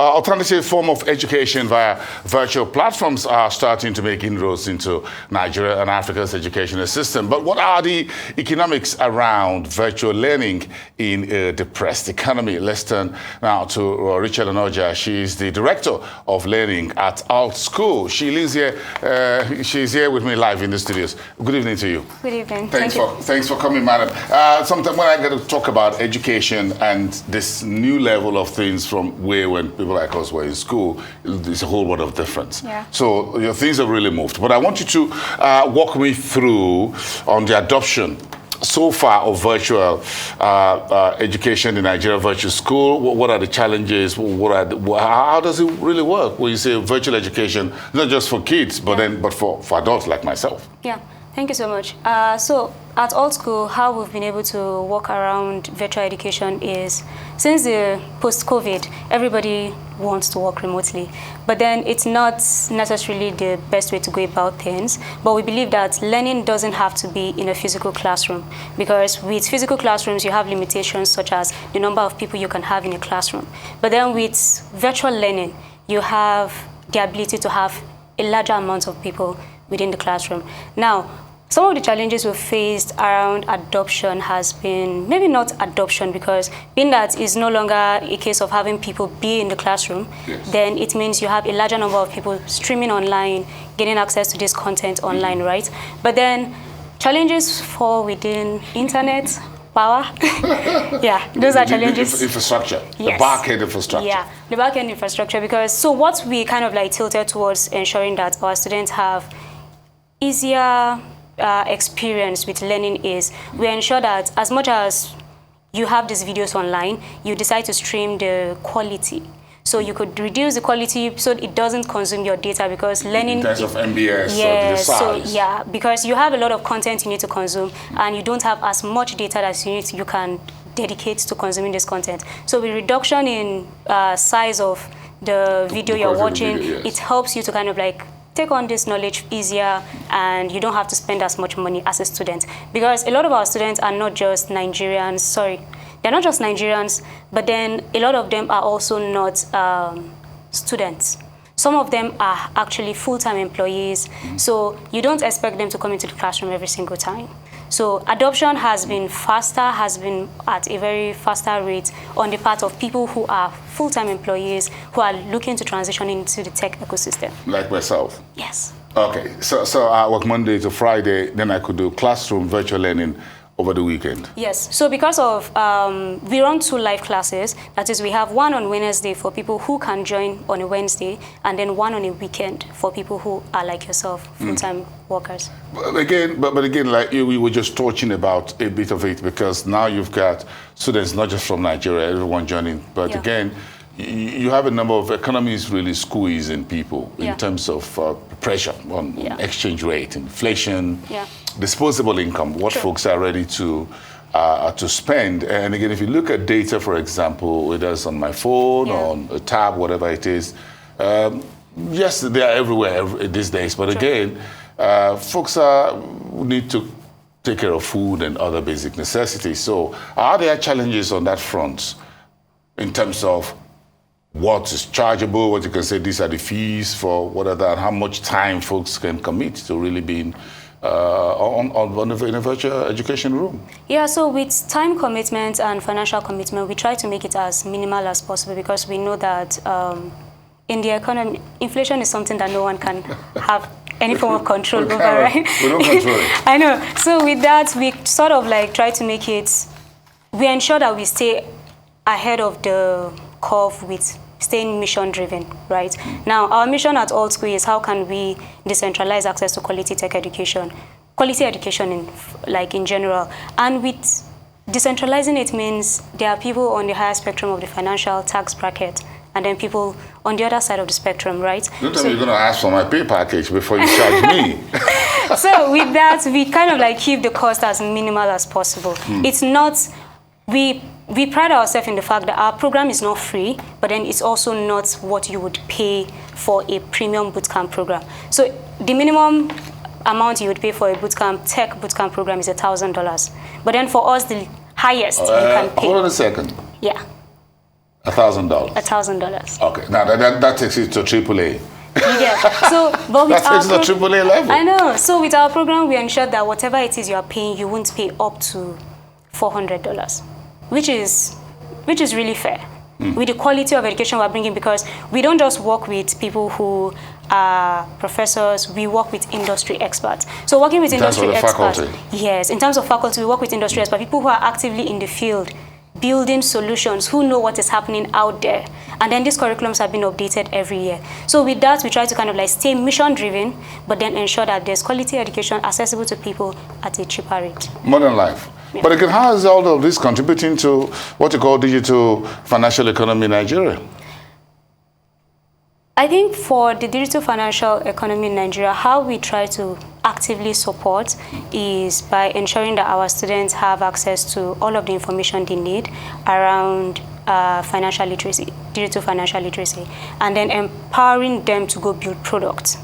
alternative form of education via virtual platforms are starting to make inroads into Nigeria and Africa's educational system. But what are the economics around virtual learning in a depressed economy? Let's turn now to Rachael Onoja. She is the director of learning at Alt School. She lives here. She's here with me live in the studios. Good evening to you. Good evening. Thanks for coming, madam. Sometimes when I get to talk about education and this new level of things from where when people like us were in school, there's a whole lot of difference. Yeah. So things have really moved. But I want you to walk me through on the adoption so far of virtual education in Nigeria, virtual school. What are the challenges? How does it really work when you say virtual education, not just for kids, but for adults like myself? Yeah. Thank you so much. So at Alt School, how we've been able to work around virtual education is, since the post-COVID, everybody wants to work remotely. But then it's not necessarily the best way to go about things. But we believe that learning doesn't have to be in a physical classroom, because with physical classrooms, you have limitations such as the number of people you can have in a classroom. But then with virtual learning, you have the ability to have a larger amount of people within the classroom. Now, some of the challenges we've faced around adoption has been, maybe not adoption, because being that is no longer a case of having people be in the classroom, yes, then it means you have a larger number of people streaming online, getting access to this content online, right? But then challenges fall within internet, power. Yeah, those are challenges. Infrastructure, yes. The back-end infrastructure. Yeah, the back-end infrastructure, because so what we kind of like tilted towards ensuring that our students have easier experience with learning is we ensure that as much as you have these videos online, you decide to stream the quality. So you could reduce the quality so it doesn't consume your data, because learning... In terms of MBS, yeah, or the size. So, yeah, because you have a lot of content you need to consume and you don't have as much data as you can dedicate to consuming this content. So with reduction in size of the video you're watching, yes, it helps you to kind of like take on this knowledge easier, and you don't have to spend as much money as a student. Because a lot of our students are not just Nigerians, they're not just Nigerians, but then a lot of them are also not students. Some of them are actually full-time employees, so you don't expect them to come into the classroom every single time. So adoption has been at a very faster rate on the part of people who are full-time employees who are looking to transition into the tech ecosystem. Like myself? Yes. Okay, so I work Monday to Friday, then I could do classroom virtual learning over the weekend. Yes, so because of, we run 2 live classes. That is, we have one on Wednesday for people who can join on a Wednesday, and then one on a weekend for people who are like yourself, full-time workers. But again, like we were just talking about a bit of it, because now you've got students not just from Nigeria, everyone joining, but yeah, again, you have a number of economies really squeezing people in terms of pressure on exchange rate, inflation, disposable income, what folks are ready to spend. And again, if you look at data, for example, whether it's on my phone or on a tab, whatever it is, yes, they are everywhere these days. But again, folks need to take care of food and other basic necessities. So are there challenges on that front in terms of what is chargeable, what you can say, these are the fees for whatever, and how much time folks can commit to really being in a virtual education room? Yeah, so with time commitment and financial commitment, we try to make it as minimal as possible, because we know that in the economy, inflation is something that no one can have any form of control over, right? We don't control it. I know. So with that, we sort of like try to make it, we ensure that we stay ahead of the curve with staying mission-driven, right? Now, our mission at Alt School is how can we decentralize access to quality tech education, quality education in general. And with decentralizing it means there are people on the higher spectrum of the financial tax bracket, and then people on the other side of the spectrum, right? Don't tell me you're going to ask for my pay package before you charge me. So with that, we kind of like keep the cost as minimal as possible. It's not, we pride ourselves in the fact that our program is not free, but then it's also not what you would pay for a premium bootcamp program. So the minimum amount you would pay for a tech bootcamp program is $1,000. But then for us, the highest you can pay. Hold on a second. Yeah. $1,000. $1,000. Okay, now that takes it to AAA. Yeah. So, but with That takes it to AAA level. I know. So with our program, we ensure that whatever it is you are paying, you won't pay up to $400, which is really fair. With the quality of education we're bringing, because we don't just work with people who are professors, we work with industry experts. So working with industry experts, yes, in terms of faculty, we work with industry experts, people who are actively in the field, building solutions, who know what is happening out there. And then these curriculums have been updated every year. So with that, we try to kind of like stay mission-driven, but then ensure that there's quality education accessible to people at a cheaper rate. Modern life. Yeah. But again, how is all of this contributing to what you call digital financial economy in Nigeria? I think for the digital financial economy in Nigeria, how we try to actively support is by ensuring that our students have access to all of the information they need around financial literacy, digital financial literacy, and then empowering them to go build products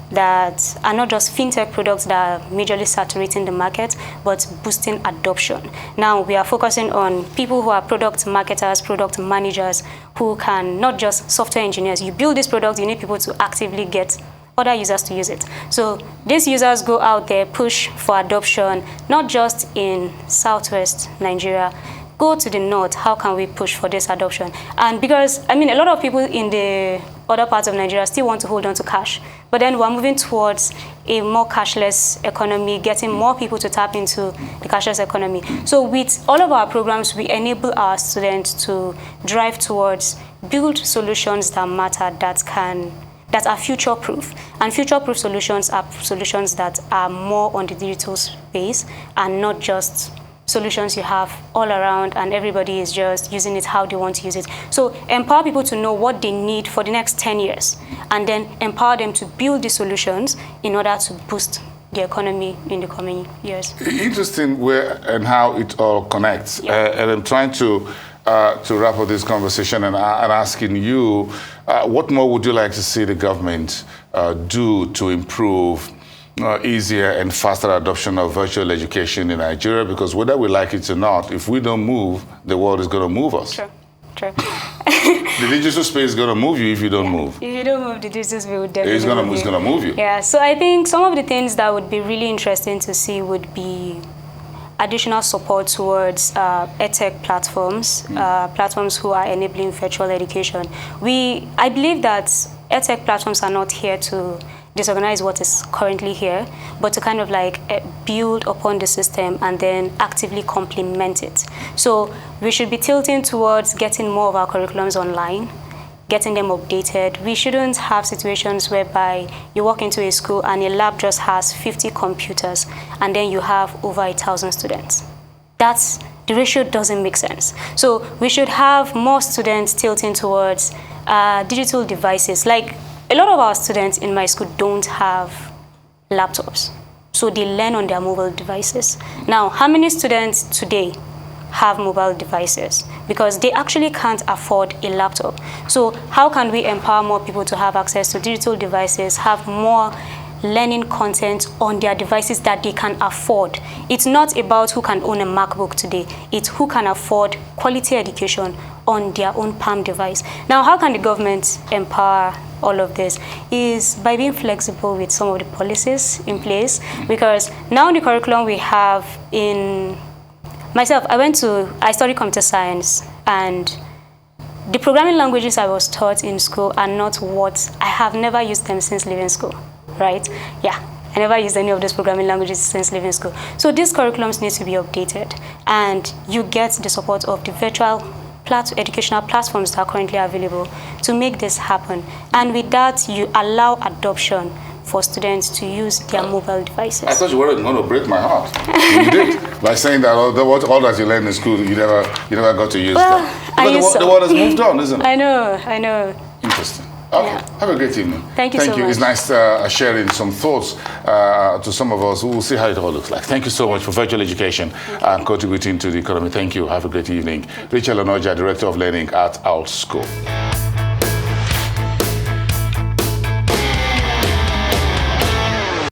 that are not just fintech products that are majorly saturating the market, but boosting adoption. Now, we are focusing on people who are product marketers, product managers, who can, not just software engineers. You build this product, you need people to actively get other users to use it. So these users go out there, push for adoption, not just in Southwest Nigeria, go to the north, how can we push for this adoption? And because, I mean, a lot of people in the other parts of Nigeria still want to hold on to cash, but then we're moving towards a more cashless economy, getting more people to tap into the cashless economy. So with all of our programs, we enable our students to drive towards build solutions that matter, that are future-proof. And future-proof solutions are solutions that are more on the digital space and not just solutions you have all around and everybody is just using it how they want to use it. So empower people to know what they need for the next 10 years and then empower them to build the solutions in order to boost the economy in the coming years. Interesting where and how it all connects. Yeah. And I'm trying to wrap up this conversation and asking you, what more would you like to see the government do to improve easier and faster adoption of virtual education in Nigeria? Because whether we like it or not, if we don't move, the world is going to move us. True. The digital space is going to move you if you don't move. If you don't move, the digital space will definitely it's going to move you. Yeah, so I think some of the things that would be really interesting to see would be additional support towards edtech platforms, platforms who are enabling virtual education. I believe that edtech platforms are not here to disorganize what is currently here, but to kind of like build upon the system and then actively complement it. So we should be tilting towards getting more of our curriculums online, getting them updated. We shouldn't have situations whereby you walk into a school and a lab just has 50 computers and then you have over 1,000 students. The ratio doesn't make sense. So we should have more students tilting towards digital devices. Like, a lot of our students in my school don't have laptops, so they learn on their mobile devices. Now, how many students today have mobile devices? Because they actually can't afford a laptop. So how can we empower more people to have access to digital devices, have more learning content on their devices that they can afford? It's not about who can own a MacBook today. It's who can afford quality education on their own palm device. Now, how can the government empower all of this? Is by being flexible with some of the policies in place, because now the curriculum we have in myself, I studied computer science, and the programming languages I was taught in school are not what I have never used them since leaving school, right? Yeah. I never used any of those programming languages since leaving school. So these curriculums need to be updated, and you get the support of the virtual educational platforms that are currently available to make this happen. And with that, you allow adoption for students to use their mobile devices. I thought you were going to break my heart. You did, by saying that all that you learned in school, you never got to use that. Because the world has moved on, isn't it? I know. Interesting. Okay, yeah. Have a great evening. Thank you so much. It's nice sharing some thoughts to some of us. We'll see how it all looks like. Thank you so much for virtual education and contributing to the economy. Thank you. Have a great evening. Rachael Onoja, Director of Learning at Alt School.